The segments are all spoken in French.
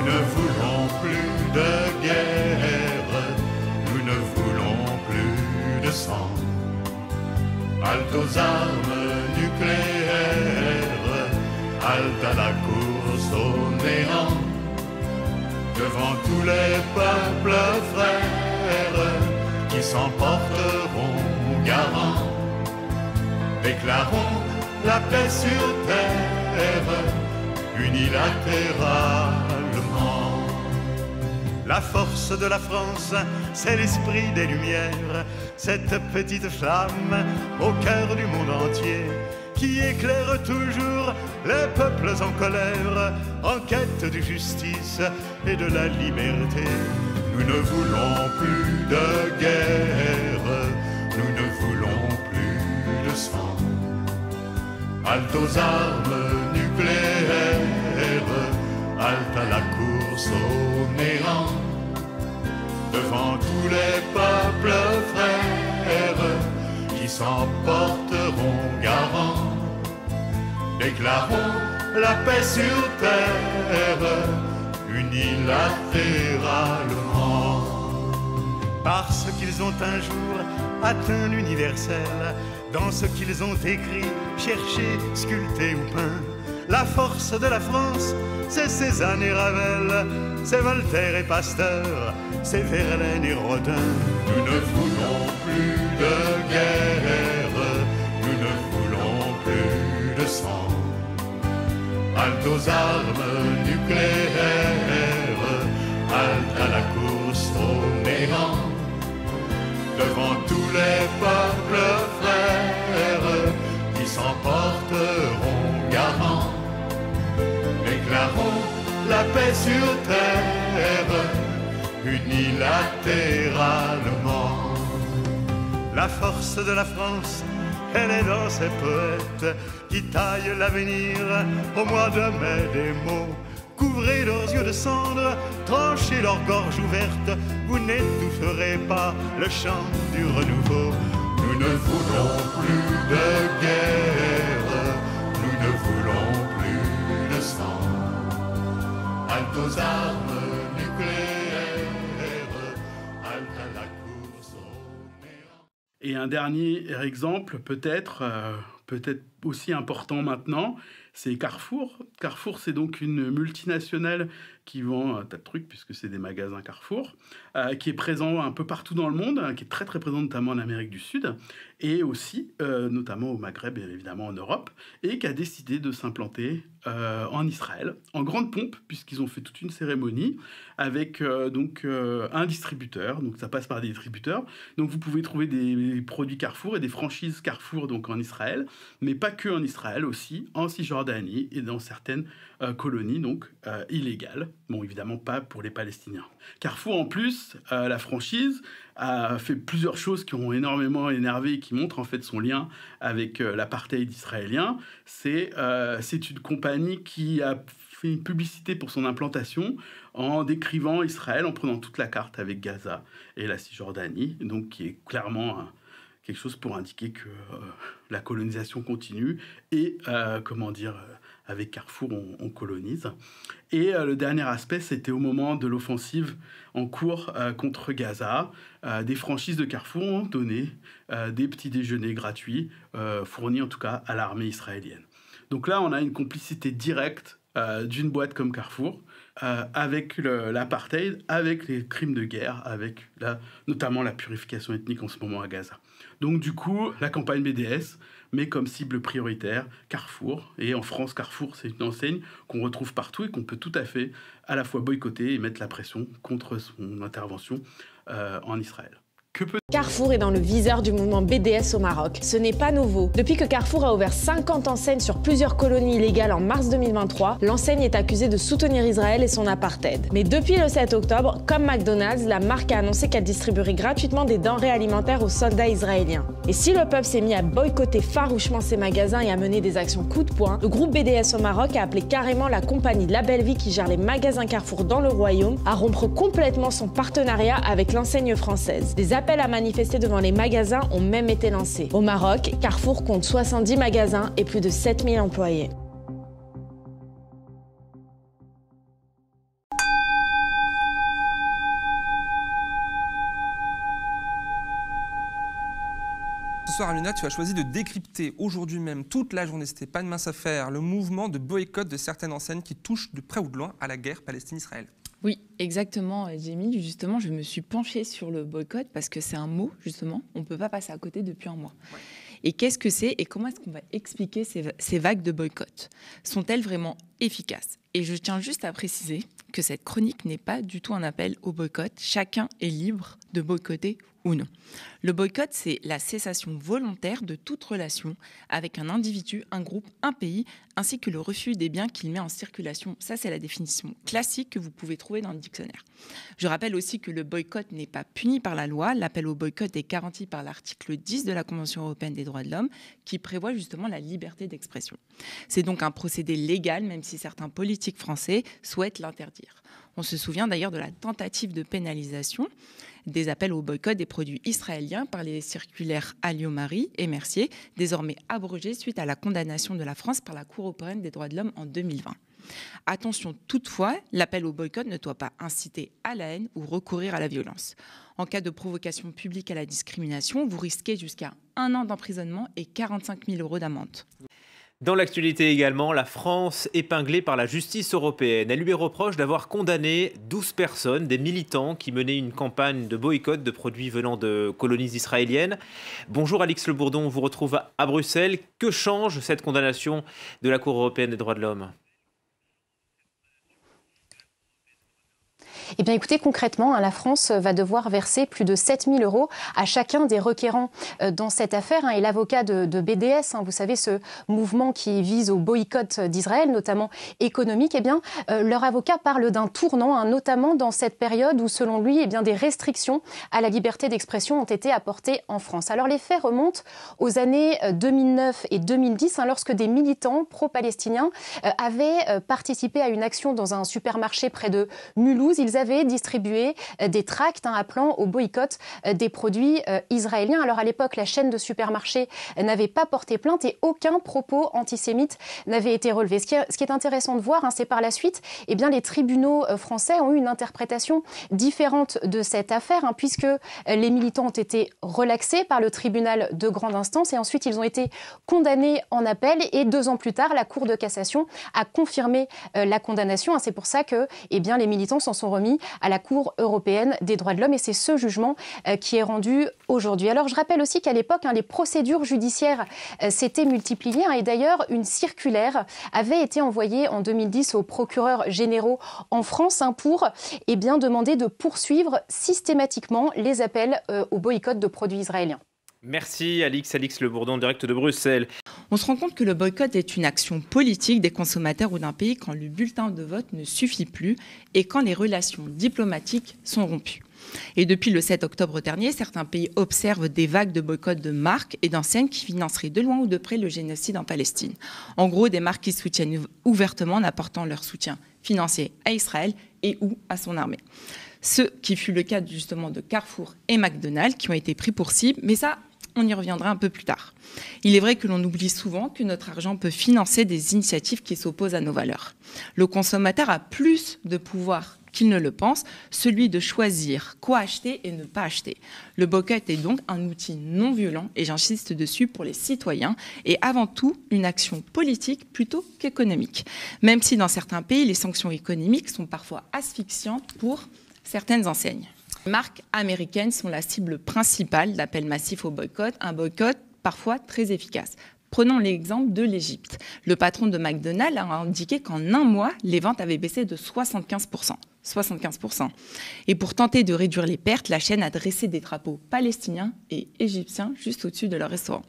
ne voulons plus de guerre, nous ne voulons plus de sang. Halte aux armes nucléaires, halte à la course au néant. Devant tous les peuples frères qui s'emporteront garants, déclarons la paix sur terre, unilatéralement. La force de la France, c'est l'esprit des Lumières, cette petite flamme au cœur du monde entier, qui éclaire toujours les peuples en colère, en quête de justice et de la liberté. Nous ne voulons plus de guerre, nous ne voulons plus de sang. Halte aux armes nucléaires, halte à la course au néant. Devant tous les peuples frères qui s'emporteront garants, déclarons la paix sur terre, unilatéralement. Parce qu'ils ont un jour atteint l'universel, dans ce qu'ils ont écrit, cherché, sculpté ou peint. La force de la France, c'est Cézanne et Ravel, c'est Voltaire et Pasteur, c'est Verlaine et Rodin. Nous ne voulons plus de guerre, nous ne voulons plus de sang. Halte aux armes nucléaires, halte à la course au néant. Devant tous les peuples frères qui s'emporteront garants, déclarons la paix sur terre, unilatéralement. La force de la France, elle est dans ces poètes qui taillent l'avenir au mois de mai des mots. Couvrez leurs yeux de cendre, tranchez leur gorge ouverte, vous n'étoufferez pas le chant du renouveau. Nous ne voulons plus de guerre, nous ne voulons plus de sang. Halte aux armes nucléaires, halte à la course au néant. Et un dernier exemple, peut-être aussi important maintenant, c'est Carrefour. Carrefour, c'est donc une multinationale qui vend un tas de trucs, puisque c'est des magasins Carrefour, qui est présent un peu partout dans le monde, qui est très très présent notamment en Amérique du Sud, et aussi notamment au Maghreb et évidemment en Europe, et qui a décidé de s'implanter en Israël, en grande pompe, puisqu'ils ont fait toute une cérémonie avec un distributeur, donc ça passe par des distributeurs, donc vous pouvez trouver des produits Carrefour et des franchises Carrefour donc en Israël, mais pas que en Israël, aussi en Cisjordanie et dans certaines colonies donc illégales. Bon, évidemment pas pour les Palestiniens. Carrefour, en plus, la franchise, a fait plusieurs choses qui ont énormément énervé et qui montrent en fait son lien avec l'apartheid israélien. C'est une compagnie qui a fait une publicité pour son implantation en décrivant Israël, en prenant toute la carte avec Gaza et la Cisjordanie, donc qui est clairement quelque chose pour indiquer que la colonisation continue et, avec Carrefour, on colonise. Et le dernier aspect, c'était au moment de l'offensive en cours contre Gaza. Des franchises de Carrefour ont donné des petits déjeuners gratuits, fournis en tout cas à l'armée israélienne. Donc là, on a une complicité directe d'une boîte comme Carrefour, avec l'apartheid, avec les crimes de guerre, avec notamment la purification ethnique en ce moment à Gaza. Donc du coup, la campagne BDS met comme cible prioritaire Carrefour. Et en France, Carrefour, c'est une enseigne qu'on retrouve partout et qu'on peut tout à fait à la fois boycotter et mettre la pression contre son intervention en Israël. Carrefour est dans le viseur du mouvement BDS au Maroc. Ce n'est pas nouveau. Depuis que Carrefour a ouvert 50 enseignes sur plusieurs colonies illégales en mars 2023, l'enseigne est accusée de soutenir Israël et son apartheid. Mais depuis le 7 octobre, comme McDonald's, la marque a annoncé qu'elle distribuerait gratuitement des denrées alimentaires aux soldats israéliens. Et si le peuple s'est mis à boycotter farouchement ces magasins et à mener des actions coup de poing, le groupe BDS au Maroc a appelé carrément la compagnie La Belle Vie qui gère les magasins Carrefour dans le royaume à rompre complètement son partenariat avec l'enseigne française. Des appels à manifester devant les magasins ont même été lancés. Au Maroc, Carrefour compte 70 magasins et plus de 7000 employés. soir, Aluna, tu as choisi de décrypter aujourd'hui même, toute la journée, c'était pas de mince affaire, le mouvement de boycott de certaines enseignes qui touchent de près ou de loin à la guerre Palestine-Israël. Oui, exactement, Jamie. Justement, je me suis penchée sur le boycott parce que c'est un mot, justement, on ne peut pas passer à côté depuis un mois. Ouais. Et qu'est-ce que c'est et comment est-ce qu'on va expliquer ces vagues de boycott? Sont-elles vraiment efficaces? Et je tiens juste à préciser que cette chronique n'est pas du tout un appel au boycott. Chacun est libre de boycotter ou non. Le boycott, c'est la cessation volontaire de toute relation avec un individu, un groupe, un pays, ainsi que le refus des biens qu'il met en circulation. Ça, c'est la définition classique que vous pouvez trouver dans le dictionnaire. Je rappelle aussi que le boycott n'est pas puni par la loi. L'appel au boycott est garanti par l'article 10 de la Convention européenne des droits de l'homme, qui prévoit justement la liberté d'expression. C'est donc un procédé légal, même si certains politiques français souhaitent l'interdire. On se souvient d'ailleurs de la tentative de pénalisation des appels au boycott des produits israéliens par les circulaires Alliot-Marie et Mercier, désormais abrogées suite à la condamnation de la France par la Cour européenne des droits de l'homme en 2020. Attention toutefois, l'appel au boycott ne doit pas inciter à la haine ou recourir à la violence. En cas de provocation publique à la discrimination, vous risquez jusqu'à 1 an d'emprisonnement et 45 000 € d'amende. Dans l'actualité également, la France épinglée par la justice européenne. Elle lui reproche d'avoir condamné 12 personnes, des militants qui menaient une campagne de boycott de produits venant de colonies israéliennes. Bonjour Alix Le Bourdon, on vous retrouve à Bruxelles. Que change cette condamnation de la Cour européenne des droits de l'homme ? Eh bien écoutez, concrètement, la France va devoir verser plus de 7 000 € à chacun des requérants dans cette affaire. Et l'avocat de BDS, vous savez, ce mouvement qui vise au boycott d'Israël, notamment économique, eh bien, leur avocat parle d'un tournant, notamment dans cette période où, selon lui, eh bien, des restrictions à la liberté d'expression ont été apportées en France. Alors les faits remontent aux années 2009 et 2010, lorsque des militants pro-palestiniens avaient participé à une action dans un supermarché près de Mulhouse. Ils avaient distribué des tracts appelant au boycott des produits israéliens. Alors à l'époque, la chaîne de supermarchés n'avait pas porté plainte et aucun propos antisémite n'avait été relevé. Ce qui est intéressant de voir, c'est par la suite, eh bien, les tribunaux français ont eu une interprétation différente de cette affaire, puisque les militants ont été relaxés par le tribunal de grande instance et ensuite ils ont été condamnés en appel et 2 ans plus tard, la Cour de cassation a confirmé la condamnation. C'est pour ça que eh bien, les militants s'en sont remis à la Cour européenne des droits de l'homme et c'est ce jugement qui est rendu aujourd'hui. Alors je rappelle aussi qu'à l'époque, les procédures judiciaires s'étaient multipliées et d'ailleurs une circulaire avait été envoyée en 2010 aux procureurs généraux en France pour eh bien, demander de poursuivre systématiquement les appels au boycott de produits israéliens. Merci Alix Le Bourdon, direct de Bruxelles. On se rend compte que le boycott est une action politique des consommateurs ou d'un pays quand le bulletin de vote ne suffit plus et quand les relations diplomatiques sont rompues. Et depuis le 7 octobre dernier, certains pays observent des vagues de boycott de marques et d'enseignes qui financeraient de loin ou de près le génocide en Palestine. En gros, des marques qui soutiennent ouvertement en apportant leur soutien financier à Israël et ou à son armée. Ce qui fut le cas justement de Carrefour et McDonald's qui ont été pris pour cible, mais ça, on y reviendra un peu plus tard. Il est vrai que l'on oublie souvent que notre argent peut financer des initiatives qui s'opposent à nos valeurs. Le consommateur a plus de pouvoir qu'il ne le pense, celui de choisir quoi acheter et ne pas acheter. Le boycott est donc un outil non violent, et j'insiste dessus, pour les citoyens, et avant tout une action politique plutôt qu'économique. Même si dans certains pays, les sanctions économiques sont parfois asphyxiantes pour certaines enseignes. Les marques américaines sont la cible principale d'appels massifs au boycott, un boycott parfois très efficace. Prenons l'exemple de l'Égypte. Le patron de McDonald's a indiqué qu'en un mois, les ventes avaient baissé de 75%. 75%. Et pour tenter de réduire les pertes, la chaîne a dressé des drapeaux palestiniens et égyptiens juste au-dessus de leur restaurant.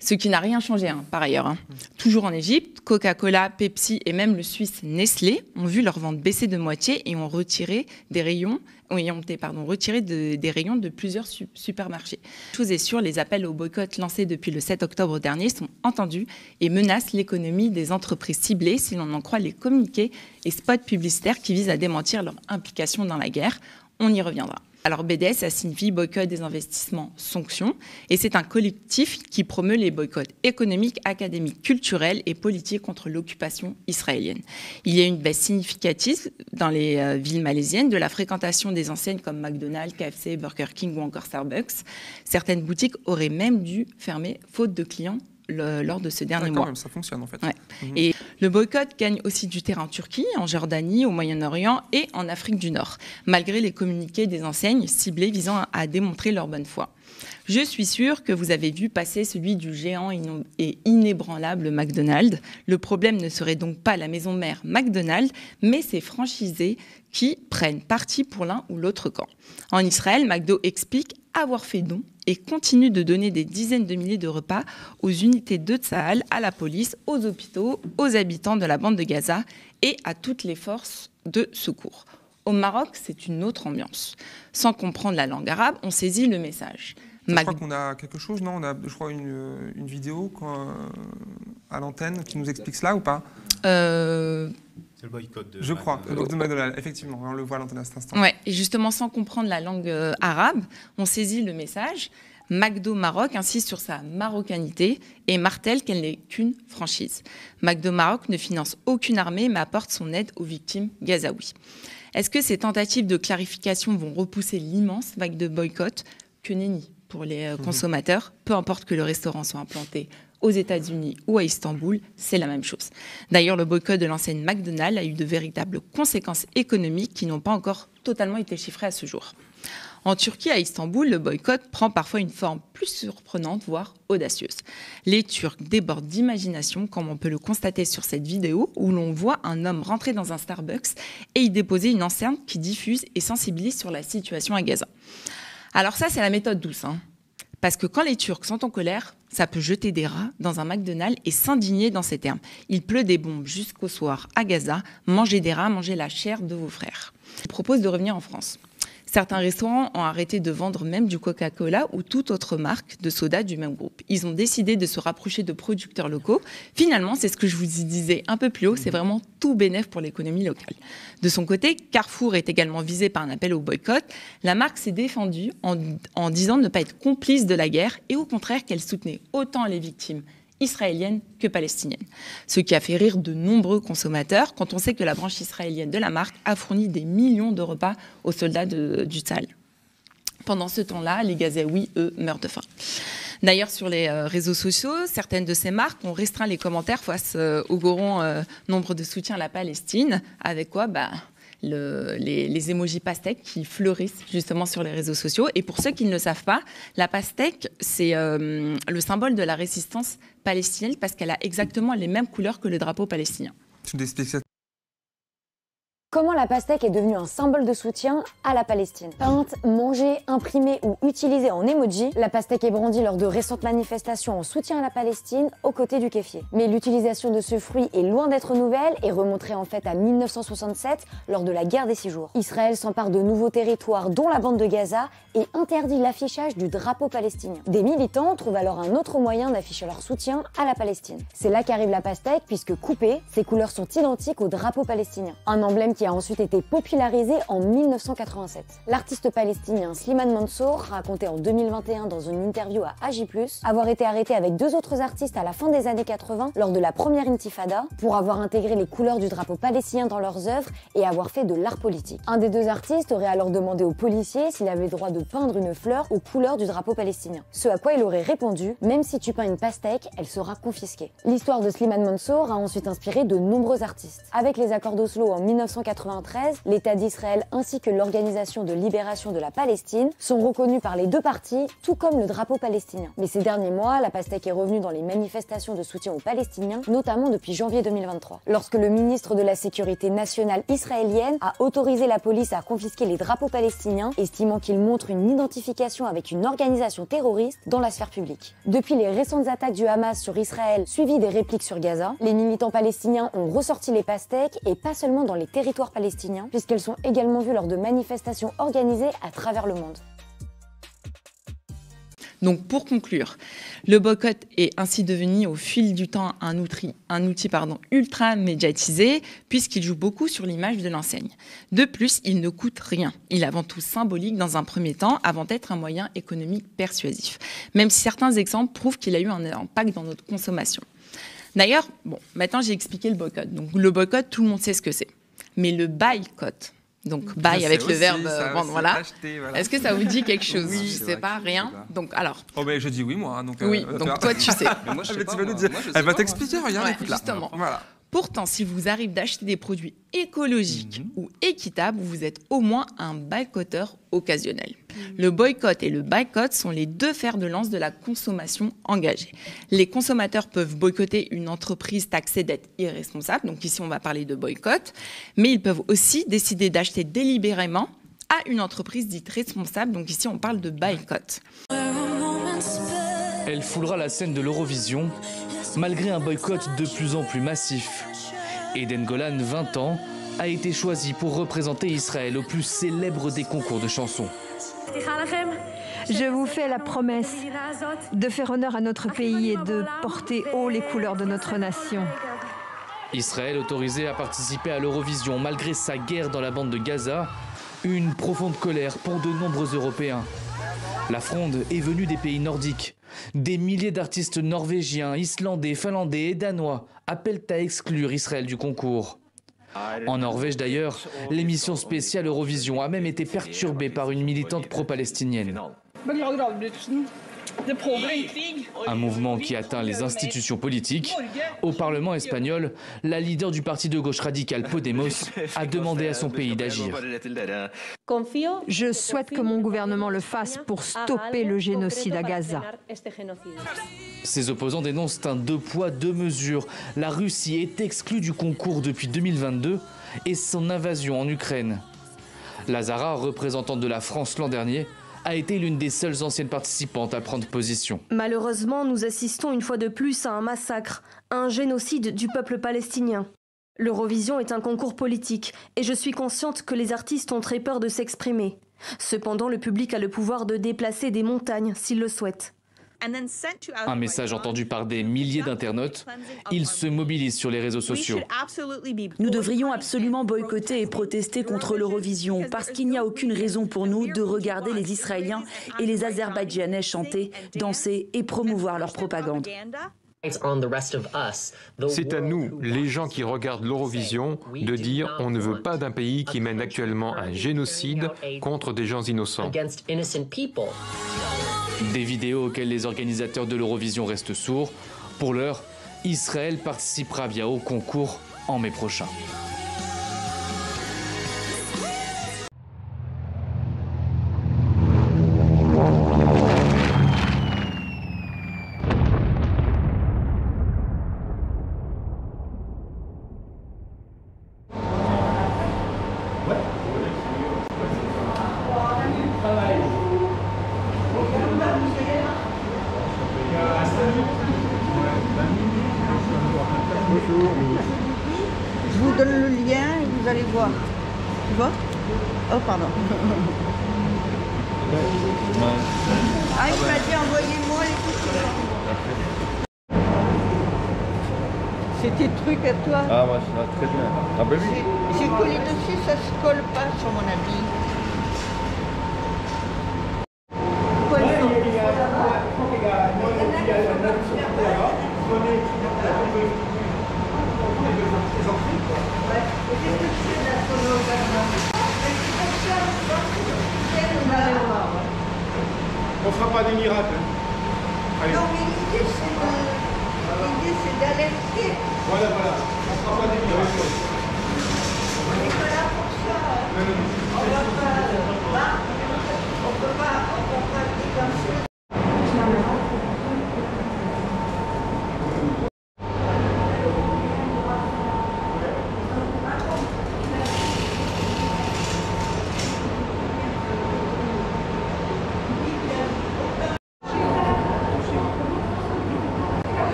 Ce qui n'a rien changé, par ailleurs. Toujours en Égypte, Coca-Cola, Pepsi et même le Suisse Nestlé ont vu leurs ventes baisser de moitié et ont retiré des rayons, des rayons de plusieurs supermarchés. Chose est sûre, les appels au boycott lancés depuis le 7 octobre dernier sont entendus et menacent l'économie des entreprises ciblées si l'on en croit les communiqués et spots publicitaires qui visent à démentir leur implication dans la guerre. On y reviendra. Alors BDS, ça signifie boycott des investissements, sanctions, et c'est un collectif qui promeut les boycotts économiques, académiques, culturels et politiques contre l'occupation israélienne. Il y a une baisse significative dans les villes malaisiennes de la fréquentation des enseignes comme McDonald's, KFC, Burger King ou encore Starbucks. Certaines boutiques auraient même dû fermer faute de clients lors de ce dernier mois. Même, ça fonctionne en fait. Ouais. Et le boycott gagne aussi du terrain en Turquie, en Jordanie, au Moyen-Orient et en Afrique du Nord, malgré les communiqués des enseignes ciblées visant à démontrer leur bonne foi. Je suis sûre que vous avez vu passer celui du géant et inébranlable McDonald's. Le problème ne serait donc pas la maison mère McDonald's, mais ses franchisés qui prennent parti pour l'un ou l'autre camp. En Israël, McDo explique avoir fait don et continue de donner des dizaines de milliers de repas aux unités de Tsahal, à la police, aux hôpitaux, aux habitants de la bande de Gaza et à toutes les forces de secours. Au Maroc, c'est une autre ambiance. Sans comprendre la langue arabe, on saisit le message. Je crois qu'on a quelque chose, non? On a, je crois, une vidéo à l'antenne qui nous explique cela ou pas? C'est le boycott de... Je crois, de McDonald's, effectivement, on le voit à l'antenne à cet instant. Ouais, et justement, sans comprendre la langue arabe, on saisit le message. McDo Maroc insiste sur sa marocanité et martèle qu'elle n'est qu'une franchise. McDo Maroc ne finance aucune armée, mais apporte son aide aux victimes gazaouis. Est-ce que ces tentatives de clarification vont repousser l'immense vague de boycott? Que nenni pour les consommateurs, peu importe que le restaurant soit implanté aux États-Unis ou à Istanbul, c'est la même chose. D'ailleurs, le boycott de l'enseigne McDonald's a eu de véritables conséquences économiques qui n'ont pas encore totalement été chiffrées à ce jour. En Turquie, à Istanbul, le boycott prend parfois une forme plus surprenante, voire audacieuse. Les Turcs débordent d'imagination, comme on peut le constater sur cette vidéo, où l'on voit un homme rentrer dans un Starbucks et y déposer une enceinte qui diffuse et sensibilise sur la situation à Gaza. Alors ça, c'est la méthode douce, hein. Parce que quand les Turcs sont en colère, ça peut jeter des rats dans un McDonald's et s'indigner dans ces termes. Il pleut des bombes jusqu'au soir à Gaza, mangez des rats, mangez la chair de vos frères. Je propose de revenir en France. Certains restaurants ont arrêté de vendre même du Coca-Cola ou toute autre marque de soda du même groupe. Ils ont décidé de se rapprocher de producteurs locaux. Finalement, c'est ce que je vous disais un peu plus haut, c'est vraiment tout bénef pour l'économie locale. De son côté, Carrefour est également visé par un appel au boycott. La marque s'est défendue en disant ne pas être complice de la guerre et au contraire qu'elle soutenait autant les victimes israélienne que palestinienne. Ce qui a fait rire de nombreux consommateurs quand on sait que la branche israélienne de la marque a fourni des millions de repas aux soldats du Tsahal. Pendant ce temps-là, les Gazaouis, eux, meurent de faim. D'ailleurs, sur les réseaux sociaux, certaines de ces marques ont restreint les commentaires face au grand nombre de soutiens à la Palestine. Avec quoi les émojis pastèques qui fleurissent justement sur les réseaux sociaux. Et pour ceux qui ne le savent pas, la pastèque, c'est le symbole de la résistance palestinienne parce qu'elle a exactement les mêmes couleurs que le drapeau palestinien. Tu nous expliques ça? Comment la pastèque est devenue un symbole de soutien à la Palestine. Peinte, mangée, imprimée ou utilisée en emoji, la pastèque est brandie lors de récentes manifestations en soutien à la Palestine aux côtés du kéfier. Mais l'utilisation de ce fruit est loin d'être nouvelle et remonterait en fait à 1967 lors de la guerre des 6 jours. Israël s'empare de nouveaux territoires dont la bande de Gaza et interdit l'affichage du drapeau palestinien. Des militants trouvent alors un autre moyen d'afficher leur soutien à la Palestine. C'est là qu'arrive la pastèque puisque coupée, ses couleurs sont identiques au drapeau palestinien. Un emblème qui a ensuite été popularisé en 1987. L'artiste palestinien Slimane Mansour racontait en 2021 dans une interview à AJ+, avoir été arrêté avec 2 autres artistes à la fin des années 80 lors de la première intifada pour avoir intégré les couleurs du drapeau palestinien dans leurs œuvres et avoir fait de l'art politique. Un des 2 artistes aurait alors demandé aux policiers s'il avait le droit de peindre une fleur aux couleurs du drapeau palestinien. Ce à quoi il aurait répondu « Même si tu peins une pastèque, elle sera confisquée ». L'histoire de Slimane Mansour a ensuite inspiré de nombreux artistes. Avec les accords d'Oslo en 1993, l'État d'Israël ainsi que l'Organisation de libération de la Palestine sont reconnus par les 2 parties, tout comme le drapeau palestinien. Mais ces derniers mois, la pastèque est revenue dans les manifestations de soutien aux Palestiniens, notamment depuis janvier 2023. Lorsque le ministre de la Sécurité nationale israélienne a autorisé la police à confisquer les drapeaux palestiniens, estimant qu'ils montrent une identification avec une organisation terroriste dans la sphère publique. Depuis les récentes attaques du Hamas sur Israël, suivies des répliques sur Gaza, les militants palestiniens ont ressorti les pastèques et pas seulement dans les territoires palestiniens, puisqu'elles sont également vues lors de manifestations organisées à travers le monde. Donc pour conclure, le boycott est ainsi devenu au fil du temps un outil ultra médiatisé puisqu'il joue beaucoup sur l'image de l'enseigne. De plus, il ne coûte rien. Il est avant tout symbolique dans un premier temps avant d'être un moyen économique persuasif. Même si certains exemples prouvent qu'il a eu un impact dans notre consommation. D'ailleurs, maintenant j'ai expliqué le boycott. Donc le boycott, tout le monde sait ce que c'est. Mais le boycott, donc buy avec le verbe vendre, voilà. Est-ce que ça vous dit quelque chose? Oui, je sais pas, rien. Donc alors. Oh ben je dis oui moi. Donc, oui, donc toi tu sais. Mais moi, je sais pas, Elle va t'expliquer, regarde, ouais, écoute là. justement. Voilà. Pourtant, si vous arrive d'acheter des produits écologiques ou équitables, vous êtes au moins un boycotteur occasionnel. Le boycott et le boycott sont les deux fers de lance de la consommation engagée. Les consommateurs peuvent boycotter une entreprise taxée d'être irresponsable, donc ici on va parler de boycott, mais ils peuvent aussi décider d'acheter délibérément à une entreprise dite responsable, donc ici on parle de boycott. Elle foulera la scène de l'Eurovision, malgré un boycott de plus en plus massif. Eden Golan, 20 ans, a été choisi pour représenter Israël au plus célèbre des concours de chansons. Je vous fais la promesse de faire honneur à notre pays et de porter haut les couleurs de notre nation. Israël autorisé à participer à l'Eurovision malgré sa guerre dans la bande de Gaza, une profonde colère pour de nombreux Européens. La fronde est venue des pays nordiques. Des milliers d'artistes norvégiens, islandais, finlandais et danois appellent à exclure Israël du concours. En Norvège d'ailleurs, l'émission spéciale Eurovision a même été perturbée par une militante pro-palestinienne. Un mouvement qui atteint les institutions politiques. Au Parlement espagnol, la leader du parti de gauche radical Podemos a demandé à son pays d'agir. Je souhaite que mon gouvernement le fasse pour stopper le génocide à Gaza. Ses opposants dénoncent un deux poids, deux mesures. La Russie est exclue du concours depuis 2022 et son invasion en Ukraine. Lazara, représentante de la France l'an dernier, a été l'une des seules anciennes participantes à prendre position. Malheureusement, nous assistons une fois de plus à un massacre, à un génocide du peuple palestinien. L'Eurovision est un concours politique et je suis consciente que les artistes ont très peur de s'exprimer. Cependant, le public a le pouvoir de déplacer des montagnes s'il le souhaite. Un message entendu par des milliers d'internautes, ils se mobilisent sur les réseaux sociaux. Nous devrions absolument boycotter et protester contre l'Eurovision parce qu'il n'y a aucune raison pour nous de regarder les Israéliens et les Azerbaïdjanais chanter, danser et promouvoir leur propagande. C'est à nous, les gens qui regardent l'Eurovision, de dire on ne veut pas d'un pays qui mène actuellement un génocide contre des gens innocents. Des vidéos auxquelles les organisateurs de l'Eurovision restent sourds. Pour l'heure, Israël participera via au concours en mai prochain. Je vous donne le lien et vous allez voir. Tu vois? Oh, pardon. Ah, il m'a dit envoyez-moi les photos. C'est tes trucs à toi? Ah, moi, ça va très bien. Ah, ben oui. J'ai collé dessus, ça se colle pas sur mon habit. On fera pas des miracles. Allez. Non, mais l'idée c'est d'alerter. Voilà. On fera pas des miracles. On n'est pas là pour ça. On peut pas déclencher.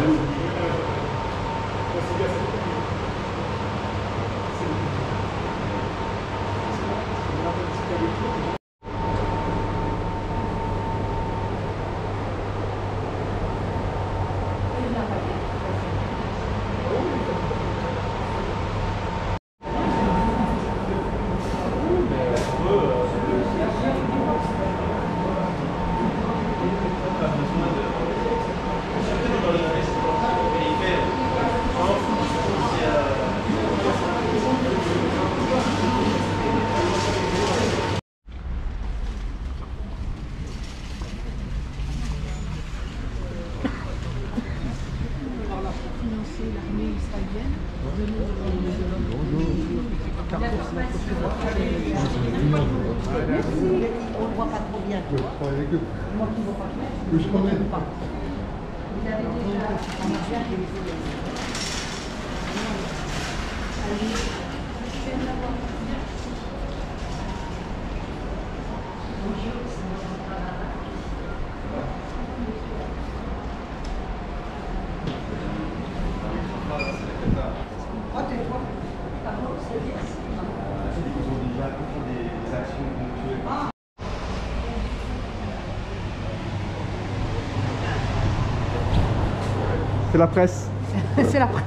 On ne voit pas trop bien. Moi qui ne vois pas bien, je ne comprends pas. Vous avez C'est la presse. C'est la presse.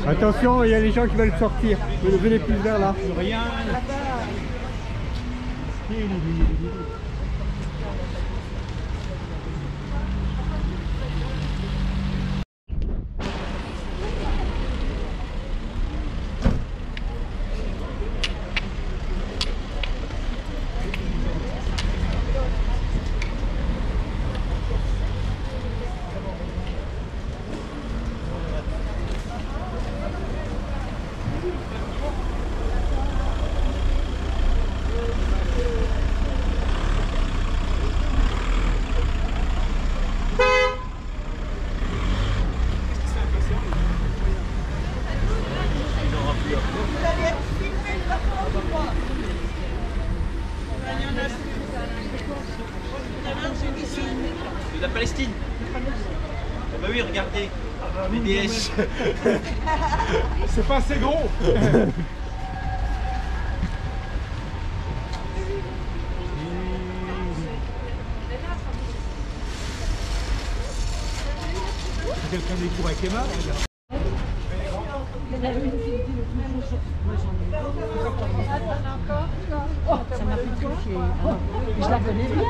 Attention, il y a les gens qui veulent sortir. Venez plus vers là. Rien. De la Palestine. Bah oui, regardez. BDS. C'est pas assez gros. Quelqu'un des cours avec Emma, regarde. Ça m'a pétrifié. Je la connais bien.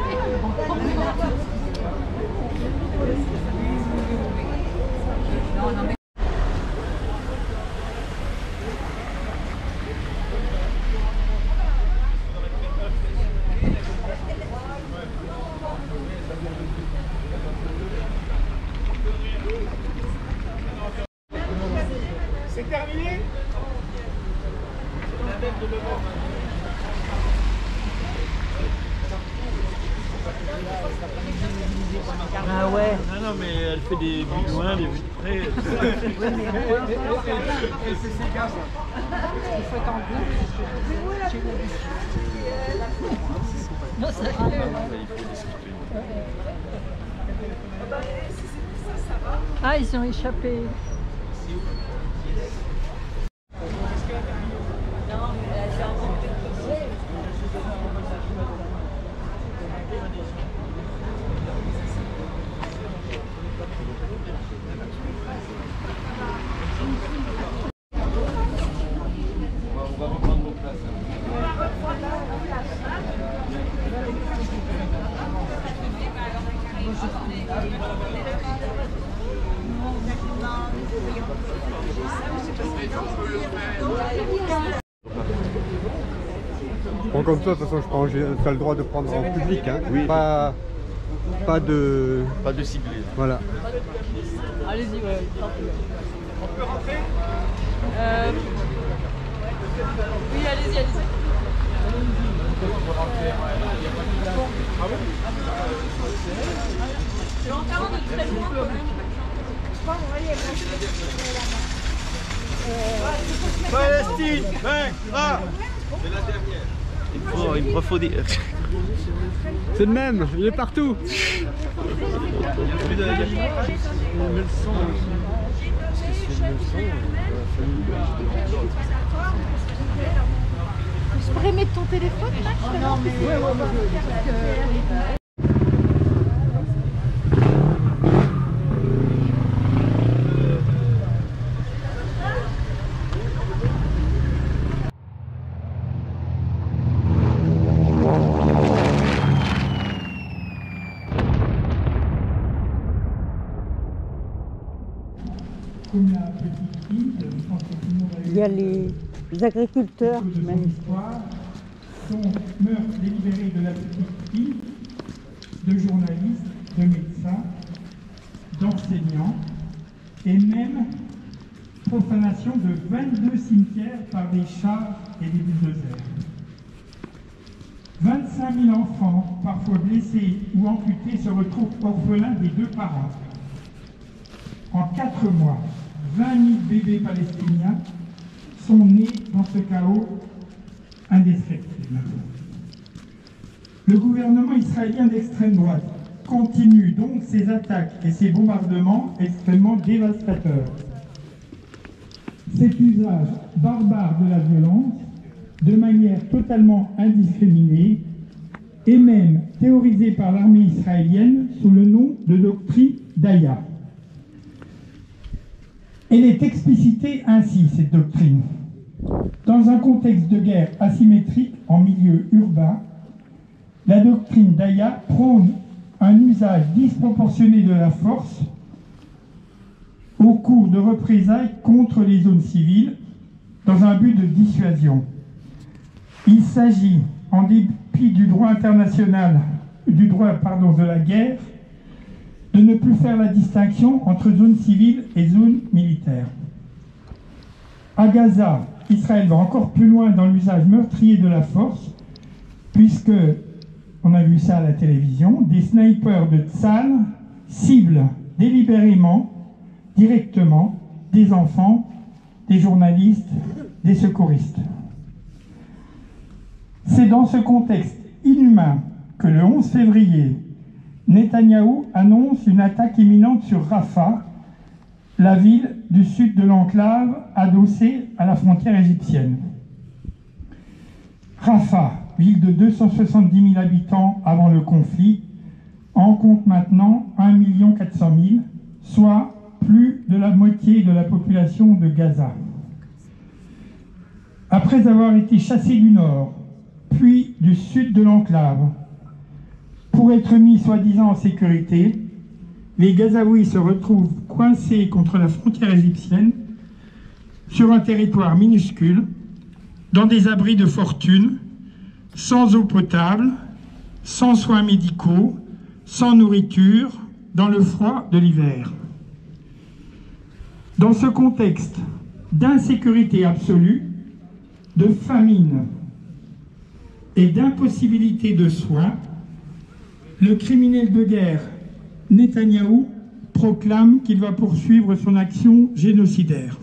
Ah ouais. Non, mais elle fait des vues de loin, des vues de près. C'est ses gars, ça. Il faut être en bleu. Non, ça Ah, ils ont échappé. Bon, comme ça, de toute façon, je prends, tu as le droit de prendre en public, hein. Oui. Pas de ciblé. Voilà. Allez-y, ouais. On peut rentrer Oui, allez-y, allez-y. C'est encore de très loin quand même. Palestine, vaincra. C'est la dernière. Il me faut dire. C'est le même, il est partout. Je pourrais mettre ton téléphone là, non, mais il y a les agriculteurs qui manifestent. Sont meurtres délibérés de la petite fille, de journalistes, de médecins, d'enseignants, et même profanation de 22 cimetières par des chars et des bulldozers. 25 000 enfants, parfois blessés ou amputés, se retrouvent orphelins des deux parents. En 4 mois, 20 000 bébés palestiniens sont nés dans ce chaos indescriptible. Le gouvernement israélien d'extrême droite continue donc ses attaques et ses bombardements extrêmement dévastateurs. Cet usage barbare de la violence, de manière totalement indiscriminée, et même théorisé par l'armée israélienne sous le nom de doctrine Daya. Elle est explicitée ainsi, cette doctrine. Dans un contexte de guerre asymétrique en milieu urbain, la doctrine Daya prône un usage disproportionné de la force au cours de représailles contre les zones civiles dans un but de dissuasion. Il s'agit, en dépit du droit international, de la guerre, de ne plus faire la distinction entre zone civile et zone militaire. À Gaza, Israël va encore plus loin dans l'usage meurtrier de la force, puisque, on a vu ça à la télévision, des snipers de Tzal ciblent délibérément, directement, des enfants, des journalistes, des secouristes. C'est dans ce contexte inhumain que le 11 février, Netanyahou annonce une attaque imminente sur Rafah, la ville du sud de l'enclave adossée à la frontière égyptienne. Rafah, ville de 270 000 habitants avant le conflit, en compte maintenant 1 400 000, soit plus de la moitié de la population de Gaza. Après avoir été chassés du nord, puis du sud de l'enclave, pour être mis soi-disant en sécurité, les Gazaouis se retrouvent coincés contre la frontière égyptienne, sur un territoire minuscule, dans des abris de fortune, sans eau potable, sans soins médicaux, sans nourriture, dans le froid de l'hiver. Dans ce contexte d'insécurité absolue, de famine et d'impossibilité de soins, le criminel de guerre Netanyahou proclame qu'il va poursuivre son action génocidaire.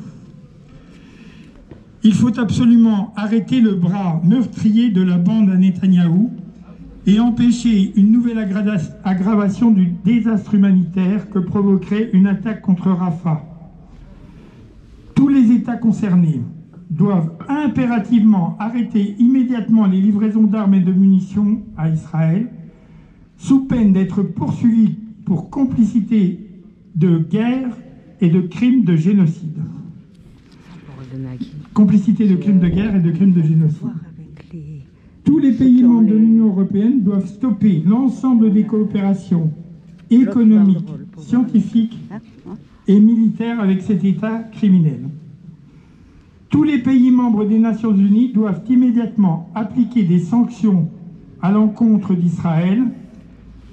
Il faut absolument arrêter le bras meurtrier de la bande à Netanyahou et empêcher une nouvelle aggravation du désastre humanitaire que provoquerait une attaque contre Rafah. Tous les États concernés doivent impérativement arrêter immédiatement les livraisons d'armes et de munitions à Israël, sous peine d'être poursuivis pour complicité de guerre et de crimes de génocide. Complicité de crimes de guerre et de crimes de génocide. Tous les pays membres de l'Union européenne doivent stopper l'ensemble des coopérations économiques, scientifiques et militaires avec cet État criminel. Tous les pays membres des Nations Unies doivent immédiatement appliquer des sanctions à l'encontre d'Israël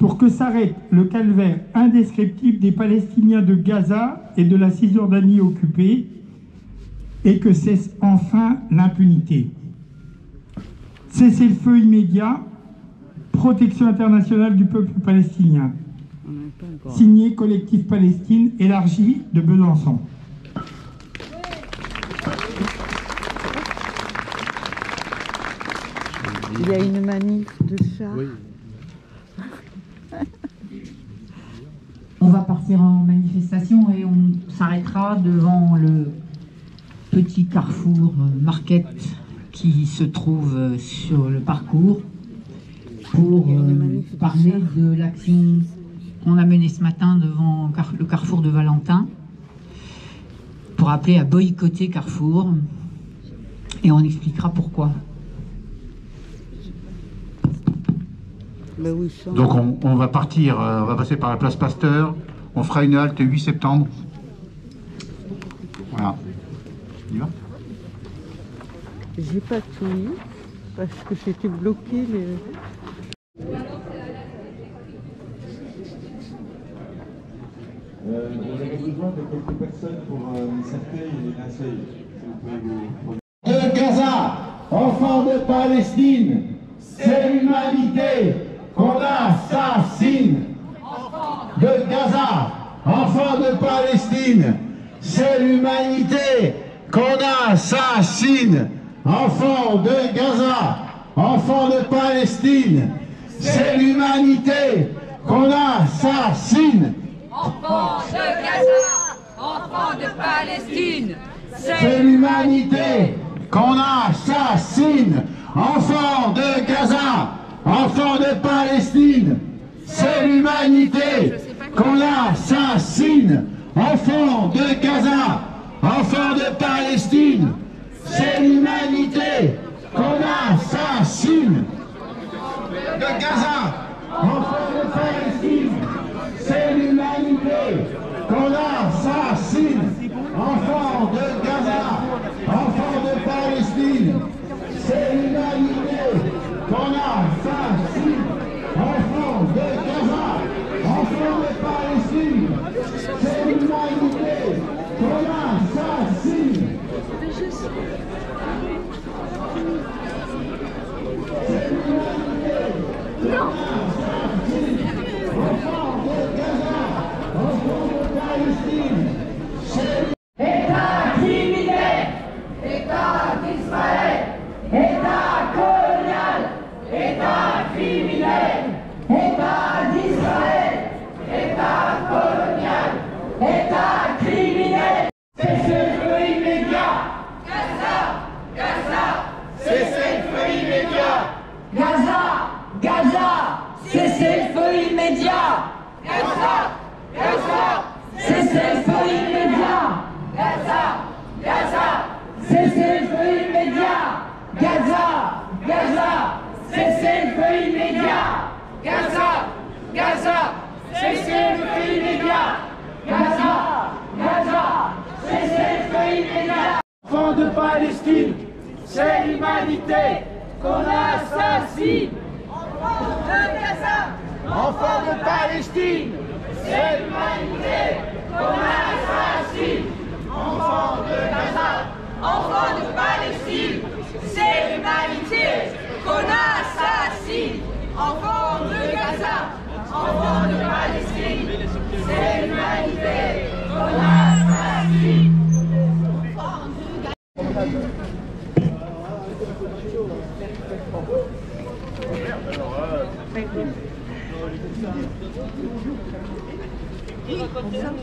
pour que s'arrête le calvaire indescriptible des Palestiniens de Gaza et de la Cisjordanie occupée et que cesse enfin l'impunité. Cessez-le-feu immédiat, protection internationale du peuple palestinien. Signé Collectif Palestine élargi de Besançon. Il y a une manif de chats. Oui. On va partir en manifestation et on s'arrêtera devant le petit carrefour Marquette qui se trouve sur le parcours pour parler de l'action qu'on a menée ce matin devant le carrefour de Valentin pour appeler à boycotter Carrefour et on expliquera pourquoi. Donc on va partir, on va passer par la place Pasteur, on fera une halte 8 septembre. Voilà. On y va ? J'ai pas tout mis parce que j'étais bloqué. Vous avez besoin de quelques personnes pour les cercueils et les linceils. De Gaza, enfants de Palestine, c'est l'humanité qu'on assassine. De Gaza, enfants de Palestine, c'est l'humanité qu'on assassine. Enfants de Gaza, enfants de Palestine, c'est l'humanité qu'on assassine. Enfants de Gaza, enfants de Palestine, c'est l'humanité qu'on assassine. Enfants de Gaza, enfants de Palestine, c'est l'humanité qu'on assassine. Enfants de Gaza, enfants de Palestine, c'est l'humanité qu'on assassine. De Gaza, enfants de Palestine, c'est l'humanité qu'on assassine. Enfants de Gaza, enfants de Palestine, c'est l'humanité qu'on assassine. Enfants de Gaza, enfants de Palestine, c'est l'humanité qu'on assassine. C'est l'humanité qu'on assassine. Enfants de Gaza, enfants de Palestine, c'est État criminel, État d'Israël, État colonial, État criminel, État d'Israël, État colonial, État criminel. Cessez-le-feu immédiat. Gaza, Gaza, cessez-le-feu immédiat. Gaza, Gaza, cessez-le-feu immédiat. Gaza, Gaza, cessez-le-feu immédiat. Gaza, Gaza, cessez-le-feu immédiat. Gaza, Gaza, cessez-le-feu immédiat. Gaza, Gaza, cessez-le-feu immédiat. Gaza, Gaza, cessez-le-feu immédiat. Enfants de Palestine, c'est l'humanité qu'on assassine. Enfants de Gaza, enfants de Palestine, c'est l'humanité qu'on assassine. Enfants de Gaza, enfants de Palestine, c'est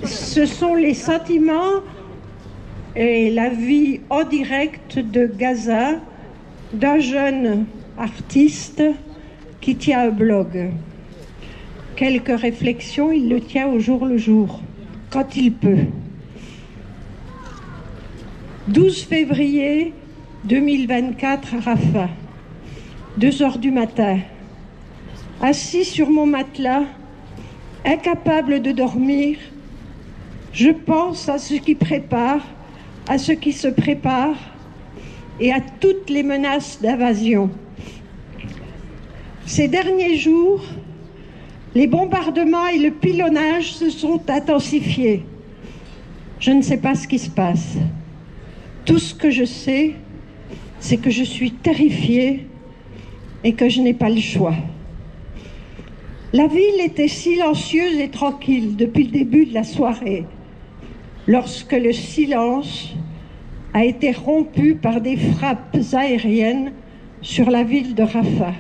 Ce sont les sentiments et la vie en direct de Gaza d'un jeune artiste qui tient un blog. Quelques réflexions, il le tient au jour le jour, quand il peut. 12 février 2024 à Rafah, 2 heures du matin, assis sur mon matelas, incapable de dormir, je pense à ce qui prépare, à ce qui se prépare et à toutes les menaces d'invasion. Ces derniers jours, les bombardements et le pilonnage se sont intensifiés. Je ne sais pas ce qui se passe. Tout ce que je sais, c'est que je suis terrifiée et que je n'ai pas le choix. La ville était silencieuse et tranquille depuis le début de la soirée, lorsque le silence a été rompu par des frappes aériennes sur la ville de Rafah.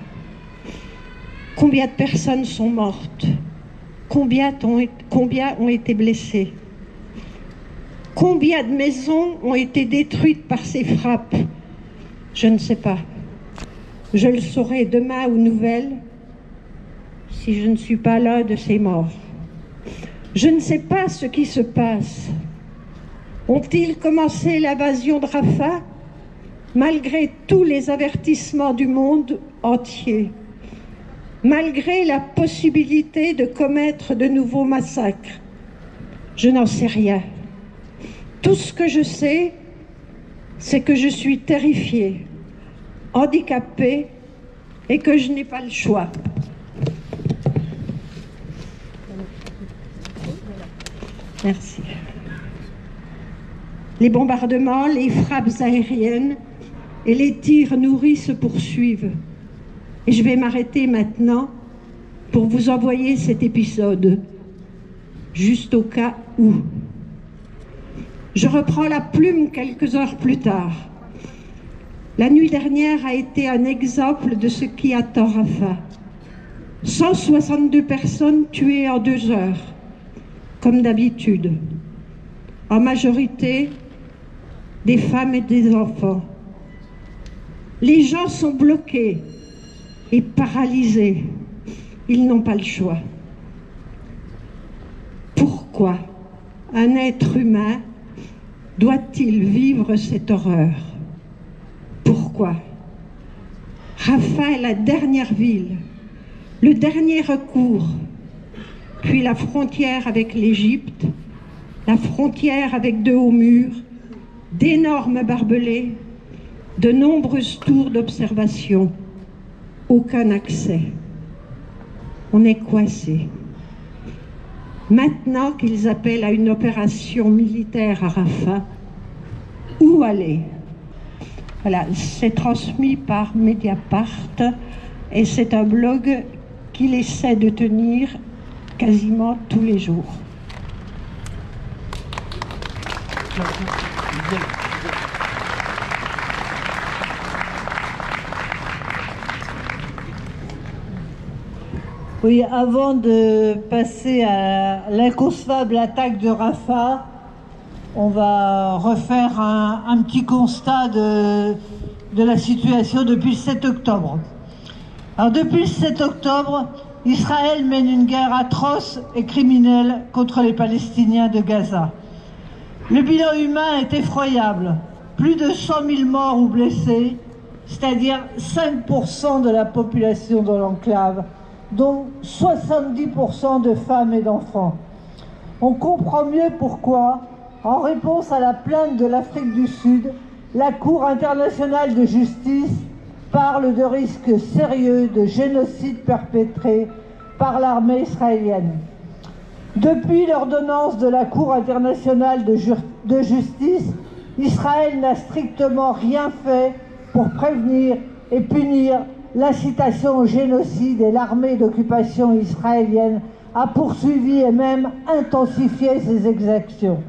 Combien de personnes sont mortes? Combien ont été blessées? Combien de maisons ont été détruites par ces frappes? Je ne sais pas. Je le saurai demain aux nouvelles si je ne suis pas l'un de ces morts. Je ne sais pas ce qui se passe. Ont-ils commencé l'invasion de Rafah malgré tous les avertissements du monde entier, malgré la possibilité de commettre de nouveaux massacres? Je n'en sais rien. Tout ce que je sais, c'est que je suis terrifiée, handicapée et que je n'ai pas le choix. Merci. Les bombardements, les frappes aériennes et les tirs nourris se poursuivent. Et je vais m'arrêter maintenant pour vous envoyer cet épisode, juste au cas où. Je reprends la plume quelques heures plus tard. La nuit dernière a été un exemple de ce qui attend Rafah. 162 personnes tuées en 2 heures, comme d'habitude. En majorité, des femmes et des enfants. Les gens sont bloqués et paralysés. Ils n'ont pas le choix. Pourquoi un être humain doit-il vivre cette horreur? Pourquoi? Rafah est la dernière ville, le dernier recours, puis la frontière avec l'Égypte, la frontière avec de hauts murs, d'énormes barbelés, de nombreuses tours d'observation, aucun accès. On est coincé. Maintenant qu'ils appellent à une opération militaire à Rafah, où aller? Voilà, c'est transmis par Mediapart et c'est un blog qu'il essaie de tenir quasiment tous les jours. Oui, avant de passer à l'inconcevable attaque de Rafah, on va refaire un petit constat de la situation depuis le 7 octobre. Alors depuis le 7 octobre, Israël mène une guerre atroce et criminelle contre les Palestiniens de Gaza. Le bilan humain est effroyable. Plus de 100 000 morts ou blessés, c'est-à-dire 5% de la population de l'enclave, dont 70% de femmes et d'enfants. On comprend mieux pourquoi, en réponse à la plainte de l'Afrique du Sud, la Cour internationale de justice parle de risques sérieux de génocide perpétré par l'armée israélienne. Depuis l'ordonnance de la Cour internationale de justice, Israël n'a strictement rien fait pour prévenir et punir l'incitation au génocide, et l'armée d'occupation israélienne a poursuivi et même intensifié ses exactions.